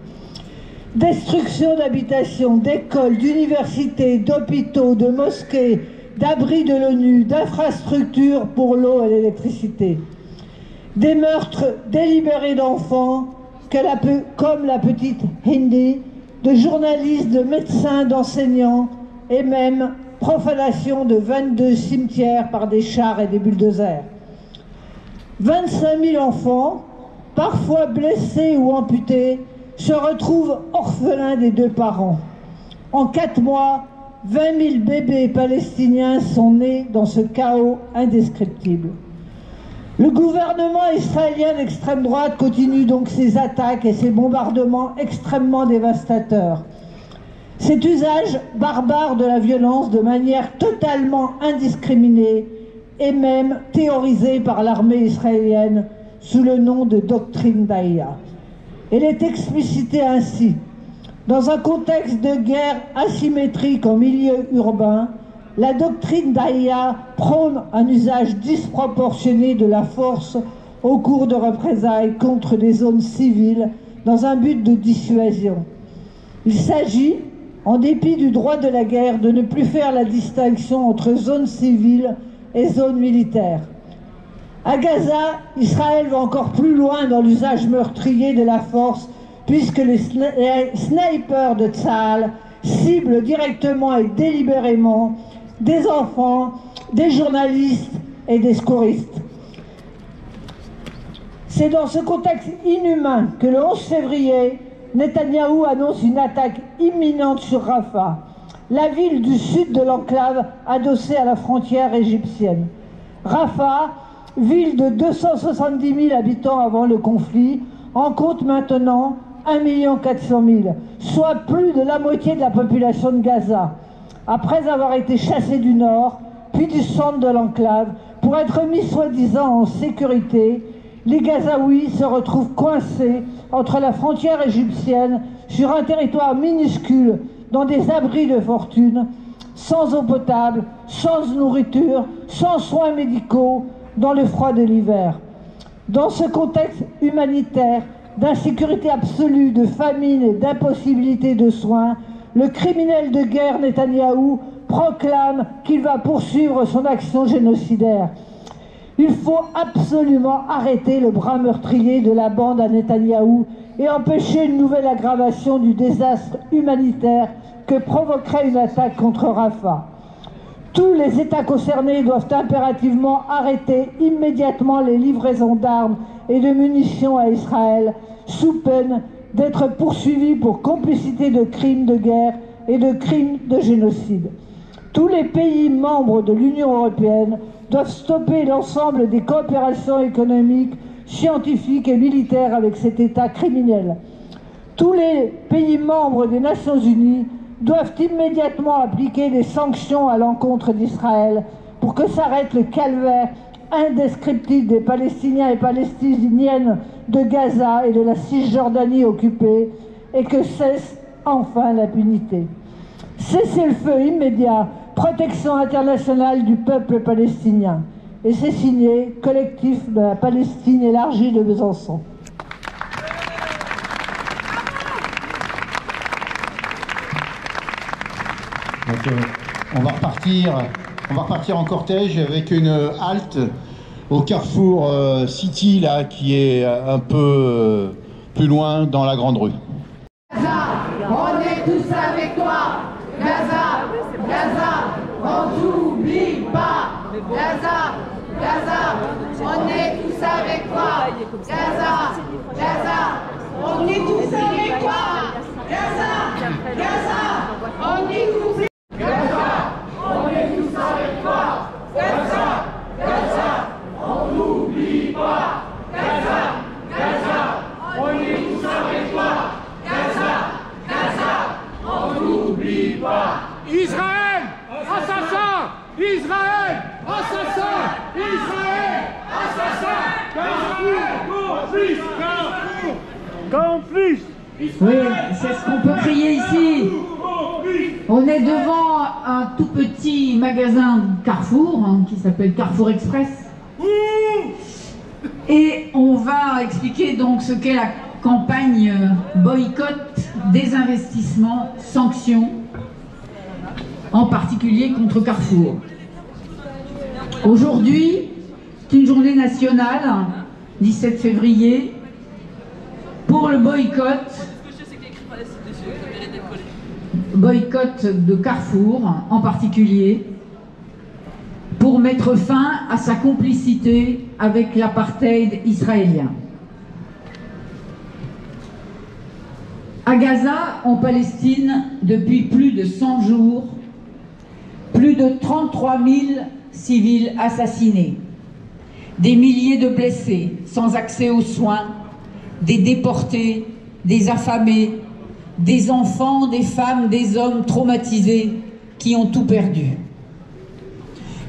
Destruction d'habitations, d'écoles, d'universités, d'hôpitaux, de mosquées, d'abris de l'ONU, d'infrastructures pour l'eau et l'électricité. Des meurtres délibérés d'enfants, comme la petite Hindi, de journalistes, de médecins, d'enseignants, et même profanation de 22 cimetières par des chars et des bulldozers. 25 000 enfants, parfois blessés ou amputés, se retrouvent orphelins des deux parents. En 4 mois, 20 000 bébés palestiniens sont nés dans ce chaos indescriptible. Le gouvernement israélien d'extrême droite continue donc ses attaques et ses bombardements extrêmement dévastateurs. Cet usage barbare de la violence de manière totalement indiscriminée est même théorisé par l'armée israélienne sous le nom de doctrine Daïa. Elle est explicitée ainsi. Dans un contexte de guerre asymétrique en milieu urbain, la doctrine Daïa prône un usage disproportionné de la force au cours de représailles contre des zones civiles dans un but de dissuasion. Il s'agit, en dépit du droit de la guerre, de ne plus faire la distinction entre zones civiles et zones militaires. À Gaza, Israël va encore plus loin dans l'usage meurtrier de la force, puisque les snipers de Tsahal ciblent directement et délibérément des enfants, des journalistes et des secouristes. C'est dans ce contexte inhumain que le 11 février, Netanyahou annonce une attaque imminente sur Rafah, la ville du sud de l'enclave adossée à la frontière égyptienne. Rafah, ville de 270 000 habitants avant le conflit, en compte maintenant 1 400 000, soit plus de la moitié de la population de Gaza. Après avoir été chassés du nord, puis du centre de l'enclave, pour être mis soi-disant en sécurité, les Gazaouis se retrouvent coincés entre la frontière égyptienne sur un territoire minuscule, dans des abris de fortune, sans eau potable, sans nourriture, sans soins médicaux, dans le froid de l'hiver. Dans ce contexte humanitaire, d'insécurité absolue, de famine et d'impossibilité de soins, le criminel de guerre Netanyahou proclame qu'il va poursuivre son action génocidaire. Il faut absolument arrêter le bras meurtrier de la bande à Netanyahou et empêcher une nouvelle aggravation du désastre humanitaire que provoquerait une attaque contre Rafah. Tous les États concernés doivent impérativement arrêter immédiatement les livraisons d'armes et de munitions à Israël, sous peine d'être poursuivis pour complicité de crimes de guerre et de crimes de génocide. Tous les pays membres de l'Union européenne doivent stopper l'ensemble des coopérations économiques, scientifiques et militaires avec cet État criminel. Tous les pays membres des Nations Unies doivent immédiatement appliquer des sanctions à l'encontre d'Israël pour que s'arrête le calvaire indescriptible des Palestiniens et Palestiniennes de Gaza et de la Cisjordanie occupée et que cesse enfin l'impunité. Cessez-le-feu immédiat, protection internationale du peuple palestinien. Et c'est signé Collectif de la Palestine élargie de Besançon. Donc, on va repartir en cortège avec une halte au carrefour City, là, qui est un peu plus loin dans la grande rue. Gaza, on est tous avec toi. Gaza, Gaza, on t'oublie pas. Gaza, Gaza, on est tous avec toi. Gaza, Gaza, on est tous avec toi. Gaza, Gaza, on est tous avec toi. Gaza, on est tous avec toi. Gaza, Gaza, on n'oublie pas. Gaza, Gaza, on est tous avec toi. Gaza, Gaza, on n'oublie pas. Israël, assassin! Israël, assassin! Israël, assassin! Complice! Complice! Oui, c'est ce qu'on peut crier ici. On est devant un tout petit magasin Carrefour, qui s'appelle Carrefour Express. Et on va expliquer donc ce qu'est la campagne boycott, désinvestissement, sanctions, en particulier contre Carrefour. Aujourd'hui, c'est une journée nationale, 17 février, pour le boycott de Carrefour en particulier, pour mettre fin à sa complicité avec l'apartheid israélien. À Gaza, en Palestine, depuis plus de 100 jours, plus de 33 000 civils assassinés, des milliers de blessés sans accès aux soins, des déportés, des affamés, des enfants, des femmes, des hommes traumatisés qui ont tout perdu.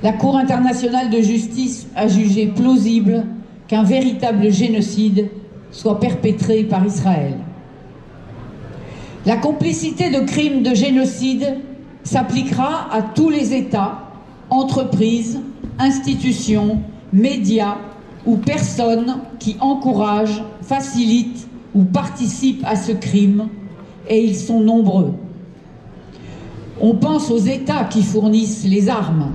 La Cour internationale de justice a jugé plausible qu'un véritable génocide soit perpétré par Israël. La complicité de crimes de génocide s'appliquera à tous les États, entreprises, institutions, médias ou personnes qui encouragent, facilitent ou participent à ce crime, et ils sont nombreux. On pense aux États qui fournissent les armes,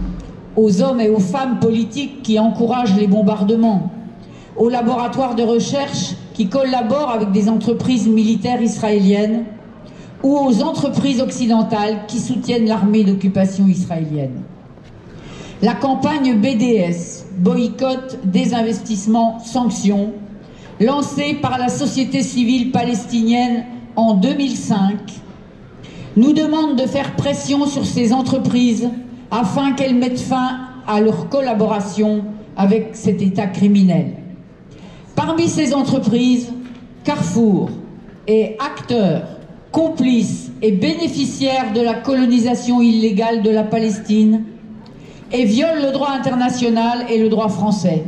aux hommes et aux femmes politiques qui encouragent les bombardements, aux laboratoires de recherche qui collaborent avec des entreprises militaires israéliennes ou aux entreprises occidentales qui soutiennent l'armée d'occupation israélienne. La campagne BDS, boycott, désinvestissement, sanctions, lancée par la société civile palestinienne en 2005, nous demande de faire pression sur ces entreprises afin qu'elles mettent fin à leur collaboration avec cet État criminel. Parmi ces entreprises, Carrefour est acteur, complice et bénéficiaire de la colonisation illégale de la Palestine et viole le droit international et le droit français.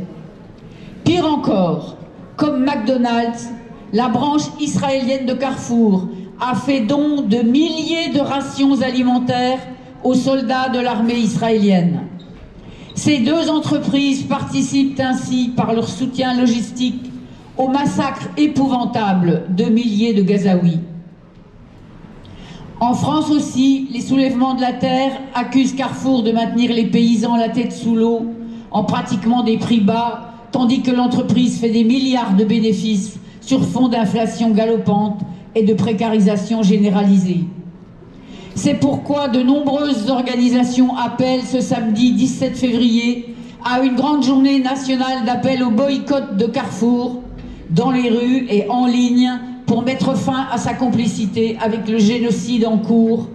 Pire encore, comme McDonald's, la branche israélienne de Carrefour a fait don de milliers de rations alimentaires aux soldats de l'armée israélienne. Ces deux entreprises participent ainsi par leur soutien logistique au massacre épouvantable de milliers de Gazaouis. En France aussi, les soulèvements de la terre accusent Carrefour de maintenir les paysans la tête sous l'eau en pratiquant des prix bas, tandis que l'entreprise fait des milliards de bénéfices sur fond d'inflation galopante et de précarisation généralisée. C'est pourquoi de nombreuses organisations appellent ce samedi 17 février à une grande journée nationale d'appel au boycott de Carrefour dans les rues et en ligne pour mettre fin à sa complicité avec le génocide en cours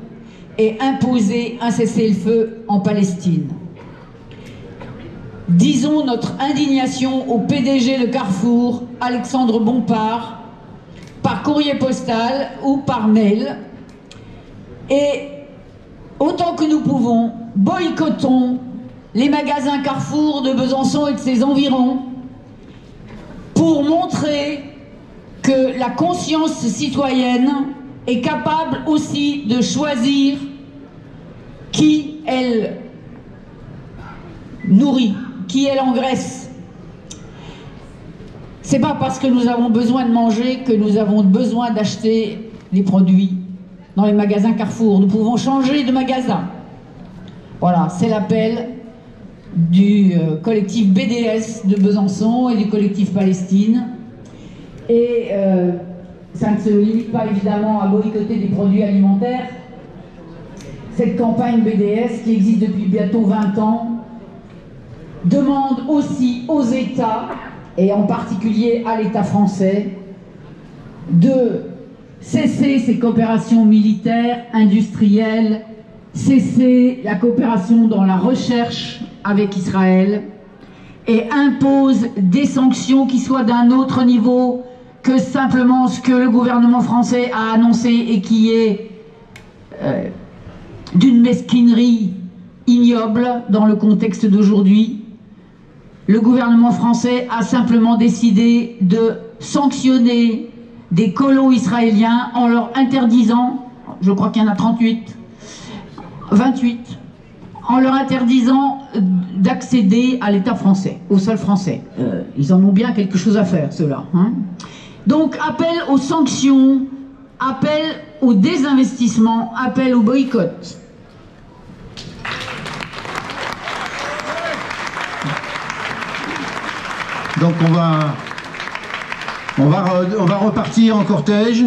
et imposer un cessez-le-feu en Palestine. Disons notre indignation au PDG de Carrefour, Alexandre Bompard, par courrier postal ou par mail. Et autant que nous pouvons, boycottons les magasins Carrefour de Besançon et de ses environs pour montrer que la conscience citoyenne est capable aussi de choisir qui elle nourrit, qui elle engraisse. C'est pas parce que nous avons besoin de manger que nous avons besoin d'acheter les produits dans les magasins Carrefour. Nous pouvons changer de magasin. Voilà, c'est l'appel du collectif BDS de Besançon et du collectif Palestine. Et ça ne se limite pas évidemment à boycotter des produits alimentaires. Cette campagne BDS, qui existe depuis bientôt 20 ans, demande aussi aux États, et en particulier à l'État français, de cesser ces coopérations militaires, industrielles, cesser la coopération dans la recherche avec Israël et impose des sanctions qui soient d'un autre niveau que simplement ce que le gouvernement français a annoncé et qui est d'une mesquinerie ignoble dans le contexte d'aujourd'hui. Le gouvernement français a simplement décidé de sanctionner des colons israéliens en leur interdisant, je crois qu'il y en a 28, en leur interdisant d'accéder à l'État français, au sol français. Ils en ont bien quelque chose à faire, ceux-là. Hein. Donc, appel aux sanctions, appel au désinvestissement, appel au boycott. Donc on va repartir en cortège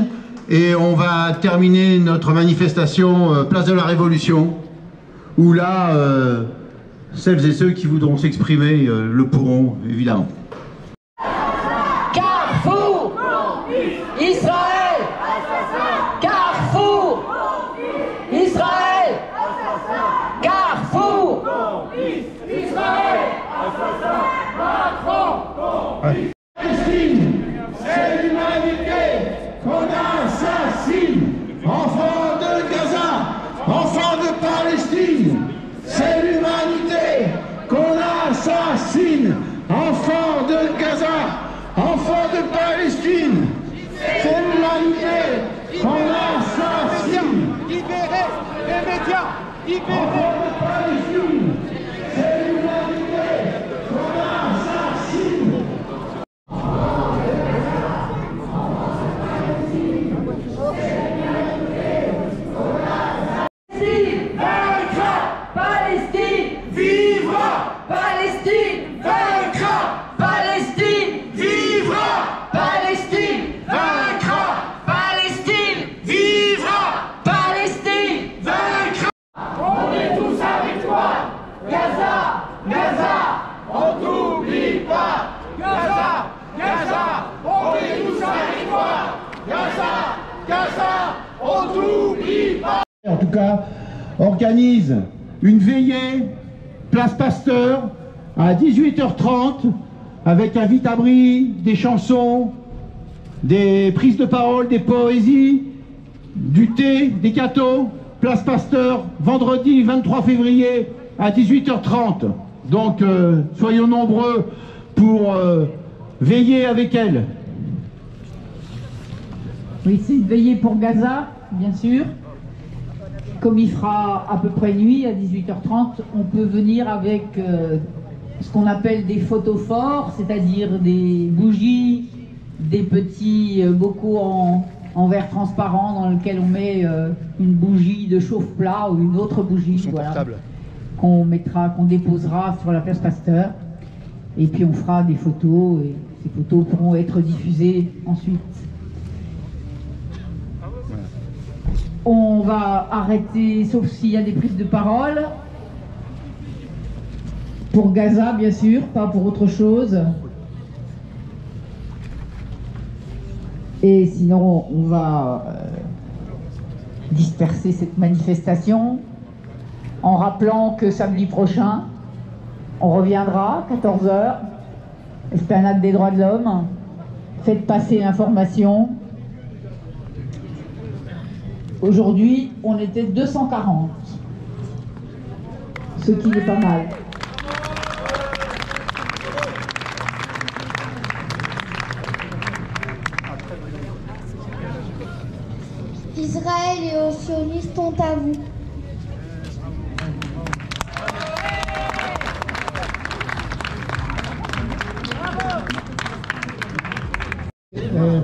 et on va terminer notre manifestation place de la Révolution, où là, celles et ceux qui voudront s'exprimer le pourront, évidemment. Carrefour Israël. Carrefour Israël. Carrefour Israël. Palestine, c'est l'humanité qu'on assassine. Enfants de Gaza, enfants de Palestine, c'est l'humanité qu'on assassine. Enfants de Gaza, enfants de Palestine, c'est l'humanité qu'on assassine. Libérez les médias. Libérez. Enfants de Palestine, c'est l'humanité qu'on assassine. Palestine vivra! Palestine vaincra! Palestine vivra! Palestine vaincra! Palestine vivra! Palestine vaincra! On est tous avec toi! Gaza! Gaza! On t'oublie pas! Gaza! Gaza! On est tous avec toi! Gaza! Gaza! On t'oublie pas! En tout cas, organise une veillée, place Pasteur, à 18h30, avec un vite-abri, des chansons, des prises de parole, des poésies, du thé, des gâteaux, place Pasteur, vendredi 23 février à 18h30. Donc, soyons nombreux pour veiller avec elle. Oui, c'est une veillée pour Gaza, bien sûr. Comme il fera à peu près nuit, à 18h30, on peut venir avec ce qu'on appelle des photophores, c'est-à-dire des bougies, des petits bocaux en verre transparent dans lequel on met une bougie de chauffe-plat ou une autre bougie, voilà, qu'on déposera sur la place Pasteur. Et puis on fera des photos et ces photos pourront être diffusées ensuite. On va arrêter, sauf s'il y a des prises de parole. Pour Gaza, bien sûr, pas pour autre chose. Et sinon, on va disperser cette manifestation en rappelant que samedi prochain, on reviendra, 14h, Esplanade des droits de l'homme. Faites passer l'information. Aujourd'hui, on était 240, ce qui n'est pas mal. Israël et aux sionistes ont à vous.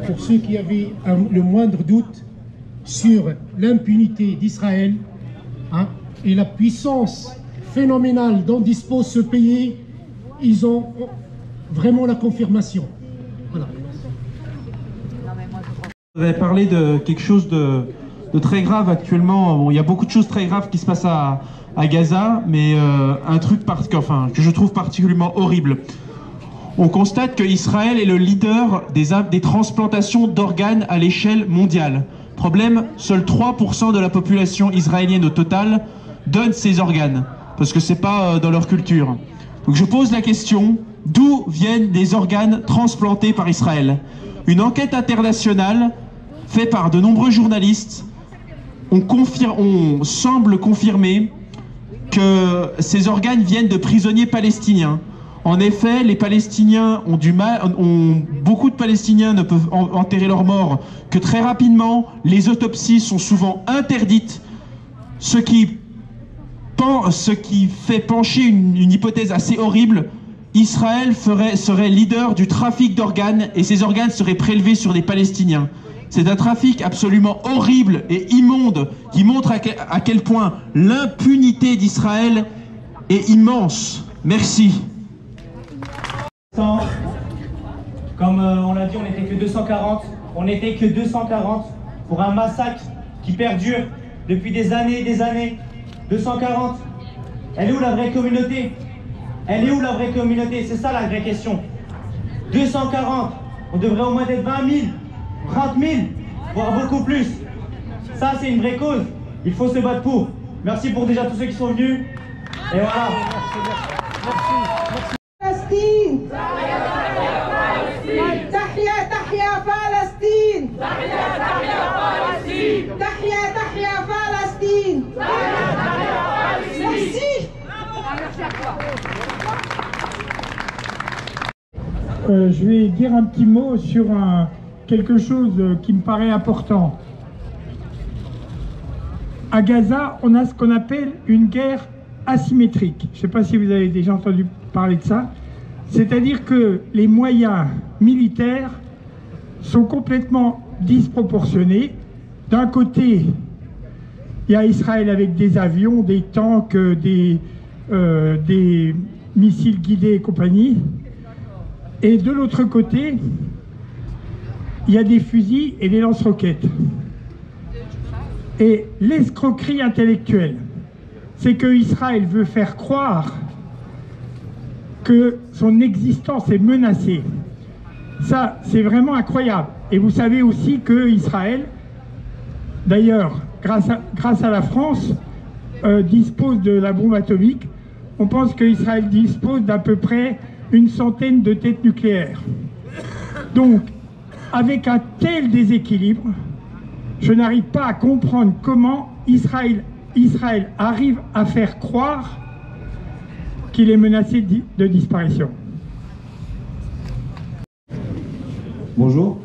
Pour ceux qui avaient le moindre doute sur l'impunité d'Israël et la puissance phénoménale dont dispose ce pays, ils ont vraiment la confirmation. Voilà. Vous avez parlé de quelque chose de très grave actuellement. Bon, il y a beaucoup de choses très graves qui se passent à Gaza, mais un truc que je trouve particulièrement horrible. On constate que Israël est le leader des transplantations d'organes à l'échelle mondiale. Problème, seuls 3% de la population israélienne au total donne ses organes, parce que c'est pas dans leur culture. Donc je pose la question, d'où viennent des organes transplantés par Israël? Une enquête internationale faite par de nombreux journalistes, on semble confirmer que ces organes viennent de prisonniers palestiniens. En effet, les Palestiniens ont du mal, beaucoup de Palestiniens ne peuvent enterrer leurs morts que très rapidement. Les autopsies sont souvent interdites, ce qui fait pencher une hypothèse assez horrible. Israël serait leader du trafic d'organes et ces organes seraient prélevés sur des Palestiniens. C'est un trafic absolument horrible et immonde qui montre à quel point l'impunité d'Israël est immense. Merci. Comme on l'a dit, on n'était que 240. On n'était que 240 pour un massacre qui perdure depuis des années et des années. 240. Elle est où la vraie communauté? Elle est où la vraie communauté? C'est ça la vraie question. 240. On devrait au moins être 20 000, 30 000, voire beaucoup plus. Ça, c'est une vraie cause. Il faut se battre pour. Merci pour déjà tous ceux qui sont venus. Et voilà. Palestine. Tahia, Tahia, Palestine. Tahia, Tahia, Palestine. Tahia, Tahia, Palestine. Merci. Je vais dire un petit mot sur quelque chose qui me paraît important. À Gaza, on a ce qu'on appelle une guerre asymétrique. Je ne sais pas si vous avez déjà entendu parler de ça. C'est-à-dire que les moyens militaires sont complètement disproportionnés. D'un côté, il y a Israël avec des avions, des tanks, des missiles guidés et compagnie. Et de l'autre côté, il y a des fusils et des lance-roquettes. Et l'escroquerie intellectuelle, c'est que Israël veut faire croire que son existence est menacée. Ça, c'est vraiment incroyable. Et vous savez aussi que Israël, d'ailleurs, grâce à la France, dispose de la bombe atomique. On pense qu'Israël dispose d'à peu près une centaine de têtes nucléaires. Donc, avec un tel déséquilibre, je n'arrive pas à comprendre comment Israël arrive à faire croire qu'il est menacé de disparition. Bonjour.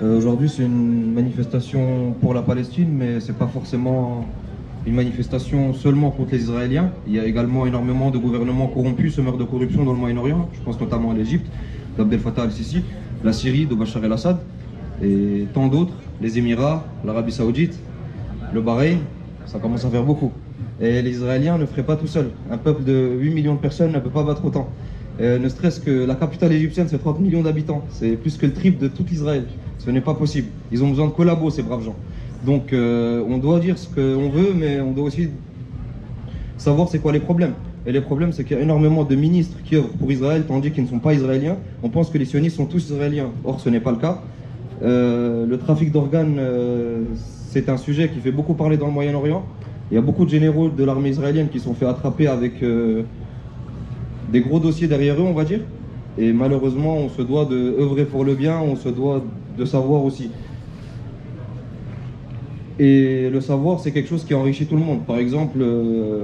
Aujourd'hui, c'est une manifestation pour la Palestine, mais c'est pas forcément une manifestation seulement contre les Israéliens. Il y a également énormément de gouvernements corrompus, semeurs de corruption dans le Moyen-Orient. Je pense notamment à l'Égypte, d'Abdel Fattah al-Sisi, la Syrie, de Bachar el-Assad, et tant d'autres, les Émirats, l'Arabie Saoudite, le Bahreïn, ça commence à faire beaucoup. Et les Israéliens ne feraient pas tout seuls. Un peuple de 8 millions de personnes ne peut pas battre autant. Ne serait-ce que la capitale égyptienne, c'est 30 millions d'habitants. C'est plus que le triple de tout Israël. Ce n'est pas possible. Ils ont besoin de collabos, ces braves gens. Donc on doit dire ce qu'on veut, mais on doit aussi savoir c'est quoi les problèmes. Et les problèmes, c'est qu'il y a énormément de ministres qui œuvrent pour Israël, tandis qu'ils ne sont pas israéliens. On pense que les sionistes sont tous israéliens. Or, ce n'est pas le cas. Le trafic d'organes, c'est un sujet qui fait beaucoup parler dans le Moyen-Orient. Il y a beaucoup de généraux de l'armée israélienne qui sont fait attraper avec des gros dossiers derrière eux, on va dire. Et malheureusement, on se doit d'œuvrer pour le bien, on se doit de savoir aussi. Et le savoir, c'est quelque chose qui enrichit tout le monde. Par exemple,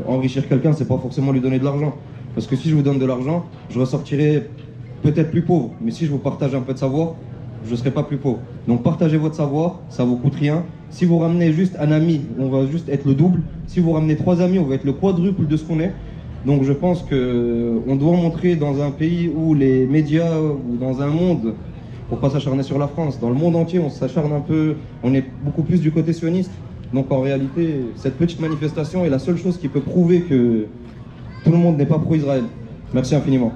enrichir quelqu'un, c'est pas forcément lui donner de l'argent. Parce que si je vous donne de l'argent, je ressortirai peut-être plus pauvre. Mais si je vous partage un peu de savoir, je ne serai pas plus pauvre. Donc partagez votre savoir, ça vous coûte rien. Si vous ramenez juste un ami, on va juste être le double. Si vous ramenez 3 amis, on va être le quadruple de ce qu'on est. Donc je pense qu'on doit montrer dans un pays où les médias, ou dans un monde, pour pas s'acharner sur la France, dans le monde entier on s'acharne un peu, on est beaucoup plus du côté sioniste. Donc en réalité, cette petite manifestation est la seule chose qui peut prouver que tout le monde n'est pas pro-Israël. Merci infiniment.